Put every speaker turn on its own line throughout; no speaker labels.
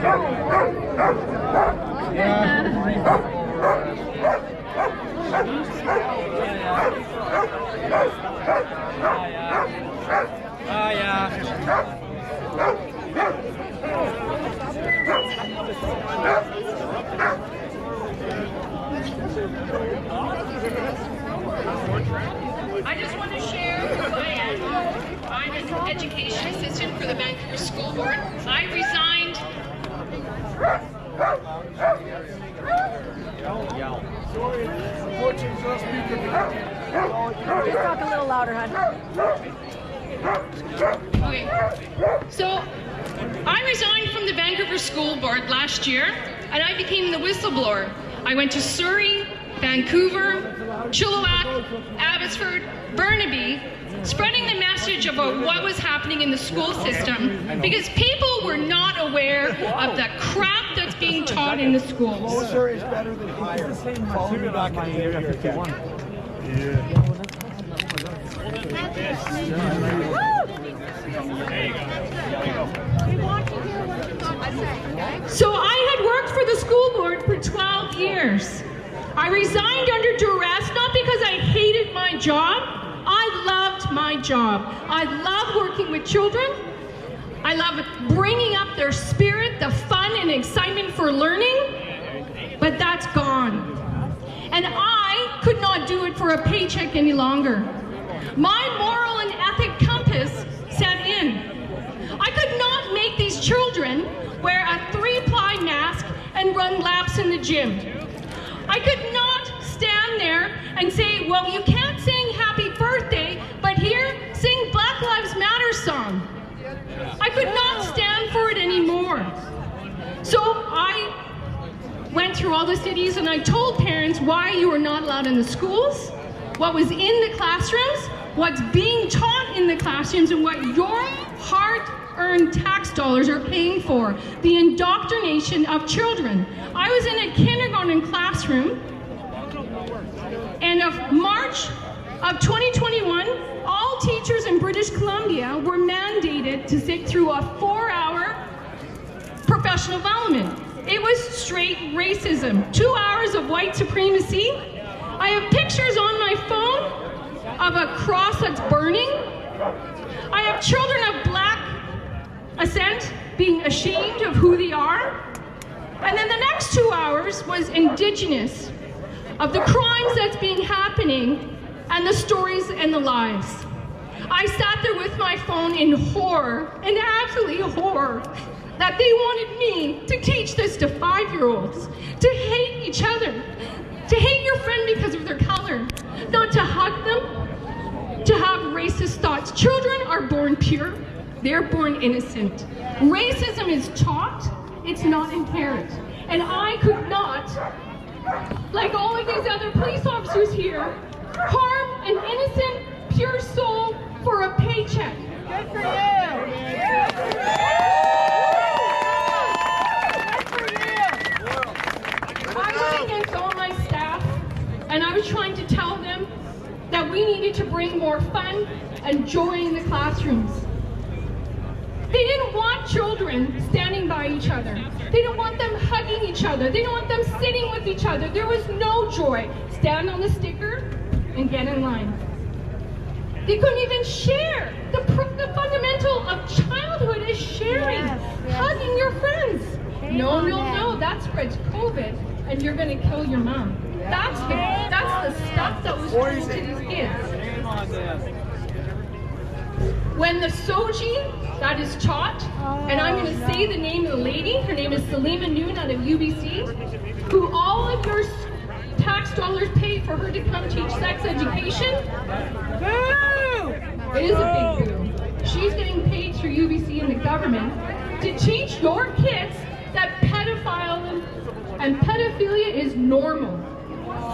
I just want to share who I am. I'm an education assistant for the Vancouver School Board. I resigned.
Just talk a little louder, hon.
Okay. So, I resigned from the Vancouver School Board last year, and I became the whistleblower. I went to Surrey, Vancouver, Chilliwack, Abbotsford, Burnaby, spreading the message about what was happening in the school system, because people were not aware of the crap that's being taught in the schools.
Closer is better than higher. Follow me back in the area if you want.
So I had worked for the school board for 12 years. I resigned under duress, not because I hated my job. I loved my job. I love working with children. I love bringing up their spirit, the fun and excitement for learning, but that's gone. And I could not do it for a paycheck any longer. My moral and ethic compass set in. I could not make these children wear a 3-ply mask and run laps in the gym. I could not stand there and say, well, you can't sing happy birthday, but here, sing Black Lives Matter song. I could not stand for it anymore. So I went through all the cities and I told parents why you were not allowed in the schools, what was in the classrooms, what's being taught in the classrooms, and what your hard-earned tax dollars are paying for, the indoctrination of children. I was in a kindergarten classroom, and of March of 2021, all teachers in British Columbia were mandated to sit through a 4-hour professional development. It was straight racism, 2 hours of white supremacy. I have pictures on my phone of a cross that's burning. I have children of Black ascent being ashamed of who they are. And then the next 2 hours was Indigenous, of the crimes that's being happening and the stories and the lies. I sat there with my phone in horror, and absolutely horror, that they wanted me to teach this to 5-year-olds, to hate each other, to hate your friend because of their color, not to hug them, to have racist thoughts. Children are born pure, they're born innocent. Racism is taught, it's not inherent. And I could not, like all of these other police officers here, harm an innocent, pure soul for a paycheck.
Good for you.
I went against all my staff, and I was trying to tell them that we needed to bring more fun and joy in the classrooms. They didn't want children standing by each other. They didn't want them hugging each other. They didn't want them sitting with each other. There was no joy. Stand on the sticker and get in line. They couldn't even share. The fundamental of childhood is sharing, hugging your friends. No, that spreads COVID, and you're going to kill your mom. That's the stuff that was told to these kids. When the Soji that is taught, and I'm going to say the name of the lady, her name is Salima Noon out of UBC, who all of your tax dollars pay for her to come teach sex education. Boo! It is a big boo. She's getting paid through UBC and the government to teach your kids that pedophile and pedophilia is normal.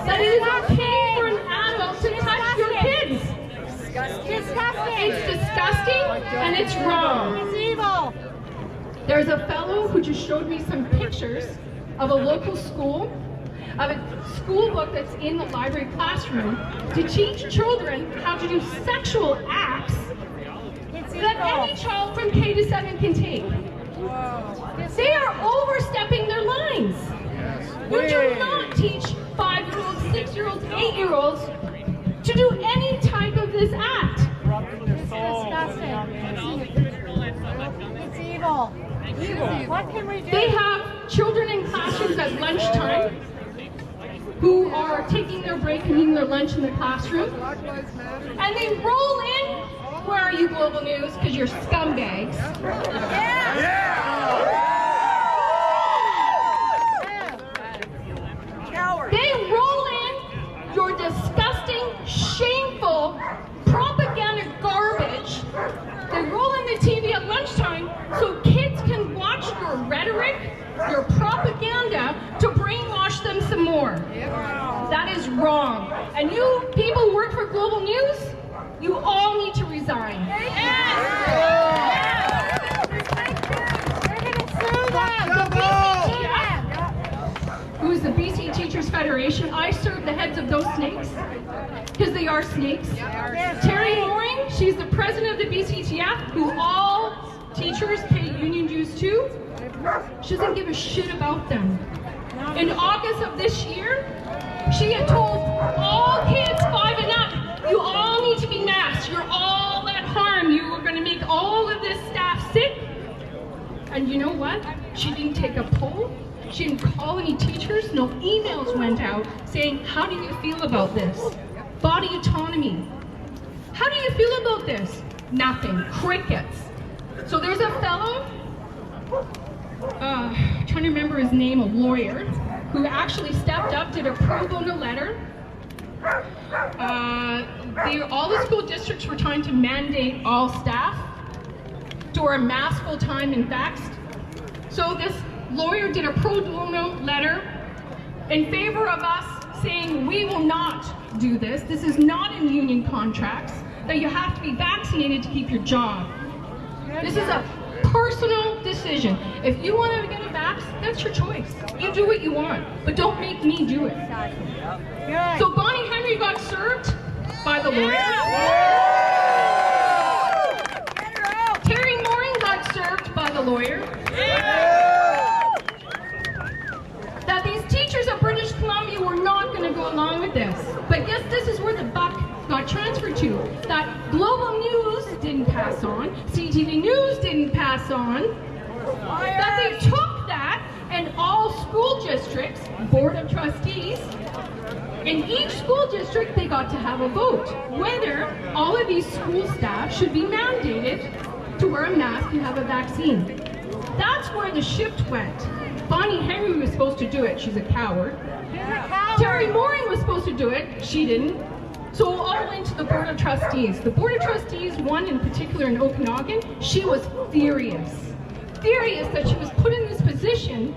That it is okay for an adult to touch your kids.
Disgusting.
It's disgusting and it's wrong.
It's evil.
There's a fellow who just showed me some pictures of a local school, of a school book that's in the library classroom to teach children how to do sexual acts that any child from K to 7 can take. They are overstepping their lines. You do not teach 5-year-olds, 6-year-olds, 8-year-olds to do any type of this act.
It's disgusting. It's evil. Evil. What can we do?
They have children in classrooms at lunchtime who are taking their break and eating their lunch in the classroom. And they roll in, where are you, Global News? Because you're scumbags. They roll in your disgusting, shameful, propaganda garbage. They roll in the TV at lunchtime so kids can watch your rhetoric, your propaganda, to brainwash them some more. That is wrong. And you people who work for Global News, you all need to resign. Who's the BC Teachers Federation? I serve the heads of those snakes, because they are snakes. Terry Mooring, she's the president of the BCTF, who all teachers pay union dues to. She doesn't give a shit about them. In August of this year, she had told all kids 5 and up, you all need to be masked. You're all at harm. You are going to make all of this staff sick. And you know what? She didn't take a poll. She didn't call any teachers. No emails went out saying, how do you feel about this? Body autonomy. How do you feel about this? Nothing. Crickets. So there's a fellow, I'm trying to remember his name, a lawyer, who actually stepped up, did a pro bono letter. All the school districts were trying to mandate all staff to wear a mask full time and vaxxed. So this lawyer did a pro bono letter in favor of us, saying we will not do this. This is not in union contracts, that you have to be vaccinated to keep your job. This is a personal decision. If you want to get a vax, that's your choice. You do what you want, but don't make me do it. So Bonnie Henry got served by the lawyer. Terry Mooring got served by the lawyer. That these teachers of British Columbia were not going to go along with this. But guess this is where the buck got transferred to. That Global News didn't pass on, CTV News didn't pass on, that they took that and all school districts, Board of Trustees, in each school district they got to have a vote whether all of these school staff should be mandated to wear a mask and have a vaccine. That's where the shift went. Bonnie Henry was supposed to do it, she's a coward. Terry Mooring was supposed to do it, she didn't. So it all went to the Board of Trustees. The Board of Trustees, one in particular in Okanagan, she was furious. Furious that she was put in this position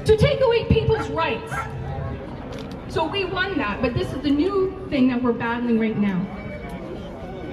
to take away people's rights. So we won that, but this is the new thing that we're battling right now.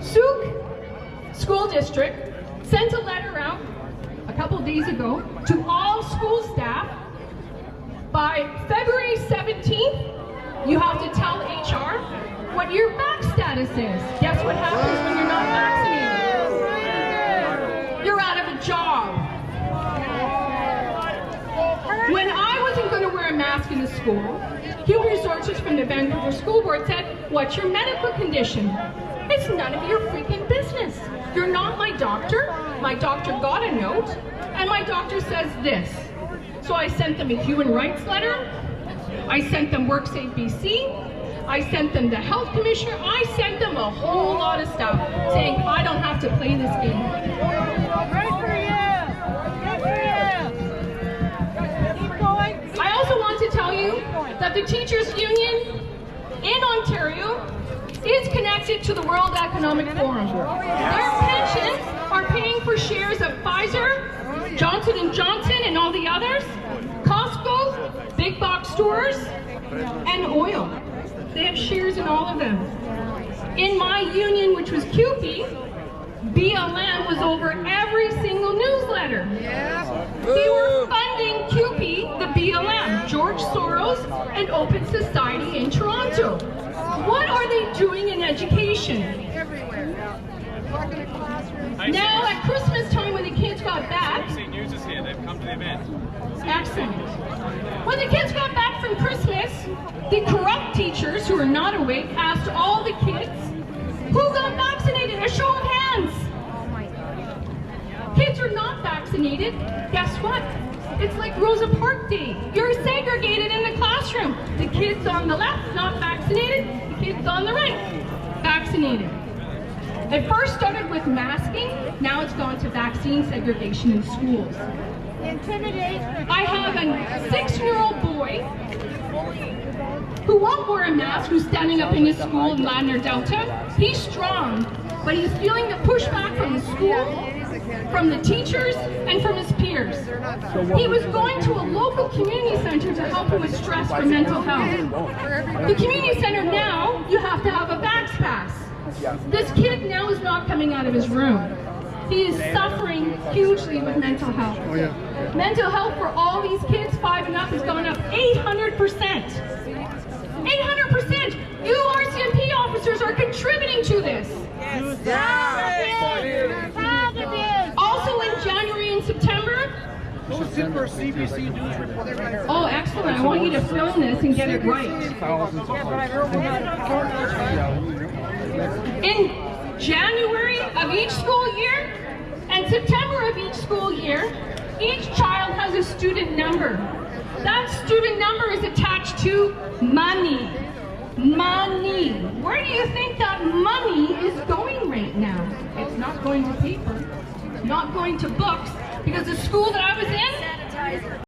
Souk School District sent a letter out a couple days ago to all school staff. By February 17th, you have to tell HR what your vax status is. Guess what happens when you're not vaccinated? You're out of a job. When I wasn't going to wear a mask in the school, Human Resources from the Vancouver School Board said, what's your medical condition? It's none of your freaking business. You're not my doctor. My doctor got a note, and my doctor says this. So I sent them a human rights letter. I sent them WorkSafe BC. I sent them the health commissioner. I sent them a whole lot of stuff saying I don't have to play this game.
Good for you. Good for you. Keep going.
I also want to tell you that the teachers union in Ontario is connected to the World Economic Forum. Their pensions are paying for shares of Pfizer, Johnson & Johnson and all the others, Costco, big box stores, and oil. They have shares in all of them. In my union, which was CUPE, BLM was over every single newsletter. They were funding CUPE, the BLM, George Soros, and Open Society in Toronto. What are they doing in education? Now at Christmas time when the kids got back, not awake, asked all the kids who got vaccinated. A show of hands. Kids are not vaccinated. Guess what? It's like Rosa Parks Day. You're segregated in the classroom. The kids on the left, not vaccinated. The kids on the right, vaccinated. It first started with masking. Now it's gone to vaccine segregation in schools.
Intimidation.
I have a 6-year-old boy who won't wear a mask, who's standing up in his school in Ladner Delta. He's strong, but he's feeling the pushback from the school, from the teachers, and from his peers. He was going to a local community center to help him with stress for mental health. The community center now, you have to have a vax pass. This kid now is not coming out of his room. He is suffering hugely with mental health. Mental health for all these kids 5 and up has gone up 800%. 800%! You RCMP officers are contributing to this. Also in January and September. Oh, excellent. I want you to film this and get it right. In January of each school year and September of each school year, each child has a student number. That student number is attached to money. Money. Where do you think that money is going right now? It's not going to paper, not going to books, because the school that I was in,